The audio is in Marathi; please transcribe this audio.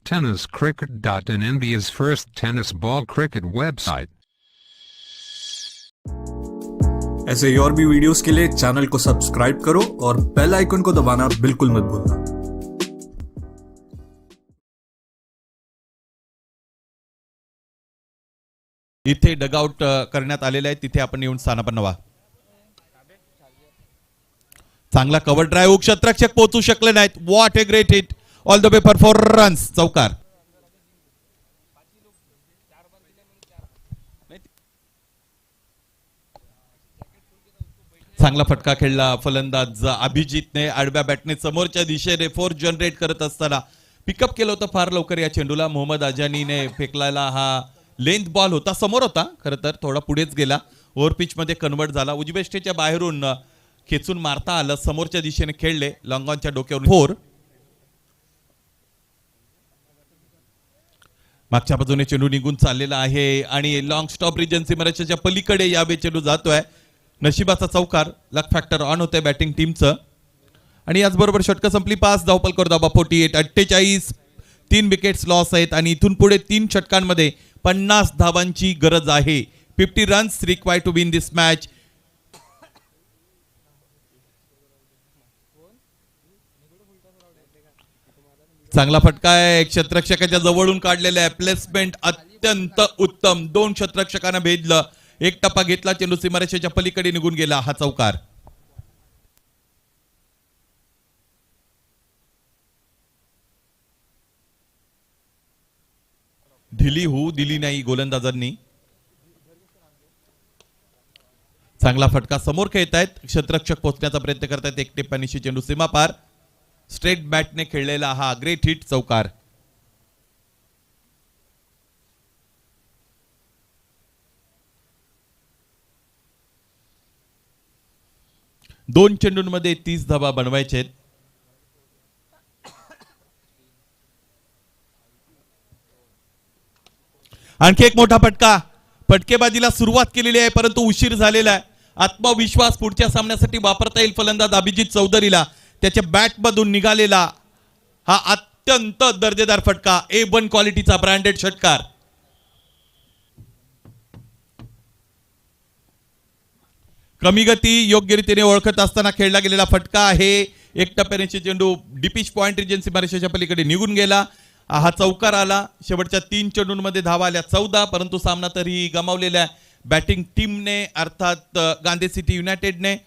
tenniscricket.in, India's first tennis ball cricket website. ऐसे ही और भी वीडियोस के लिए चैनल को सब्सक्राइब करो और बेल आइकन को दबाना बिल्कुल मत भूलना। इथे डगआउट करण्यात आलेले आहे, तिथे आपण येऊन स्थानापन्न व्हा. चांगला कव्हर ड्राईव्ह, क्षेत्ररक्षक पोहोचू शकले नाहीत. What a great hit, all the way for 4 runs. चौकार. चांगला फटका खेळला फलंदाज अभिजितने आडव्या बॅटने समोरच्या दिशेने 4 जनरेट करत असताना पिकअप केलं होतं फार लवकर या चेंडूला. मोहम्मद अजानीने फेकलेला हा लेंथ बॉल होता, समोर होता खरं तर, थोडा पुढेच गेला, ओव्हर पिच मध्ये कन्वर्ट झाला. उजवेष्टेच्या बाहेरून खेचून मारता आलं, समोरच्या दिशेने खेळले, लॉंगॉनच्या डोक्यावरून 4. मागच्या बाजूने चेंडू निघून चाललेला आहे आणि लॉंग स्टॉप रिजन्सी मराठीच्या पलीकडे यावे चेंडू जातोय. नशिबाचा चौकार, लक फॅक्टर ऑन होतंय बॅटिंग टीमचं. आणि याचबरोबर षटकं संपली. 5 धावपल कर धावा 48, 48. 3 विकेट्स लॉस आहेत आणि इथून पुढे 3 षटकांमध्ये 50 धावांची गरज आहे. 50 runs required to win this match. चांगला फटका आहे, क्षेत्ररक्षकाच्या जवळून काढलेला आहे. प्लेसमेंट अत्यंत उत्तम. 2 क्षेत्ररक्षकांना भेदलं, एक टप्पा घेतला, चेंडू सीमारेषेच्या पलीकडे निघून गेला. हा चौकार. ढिली होऊ दिली नाही गोलंदाजांनी. चांगला फटका, समोर खेळत आहेत, क्षेत्ररक्षक पोहोचण्याचा प्रयत्न करतायत. एक टिप्पणीशी चेंडू सीमा पार. स्ट्रेट बॅटने खेळलेला हा ग्रेट हिट, चौकार. दोन चेंडूंमध्ये 30 धावा बनवायचे आहेत. आणखी एक मोठा फटका. फटकेबाजीला सुरुवात केलेली आहे परंतु उशीर झालेला आहे. आत्मविश्वास पुढच्या सामन्यासाठी वापरता येईल फलंदाज अभिजित चौधरीला. त्याच्या बॅट मधून निघालेला हा अत्यंत दर्जेदार फटका, A1 क्वालिटीचा ब्रँडेड षटकार. कमी गती योग्य रीतीने ओळखत असताना खेळला गेलेला फटका आहे. एक टप्प्याने चेंडू डीपिच पॉइंट रिजन्सी मराठीच्या पलीकडे निघून गेला. हा चौकार आला. शेवटच्या 3 चेंडूंमध्ये धावा आल्या 14, परंतु सामना तरी गमावलेल्या बॅटिंग टीमने, अर्थात गांधी सिटी युनायटेडने.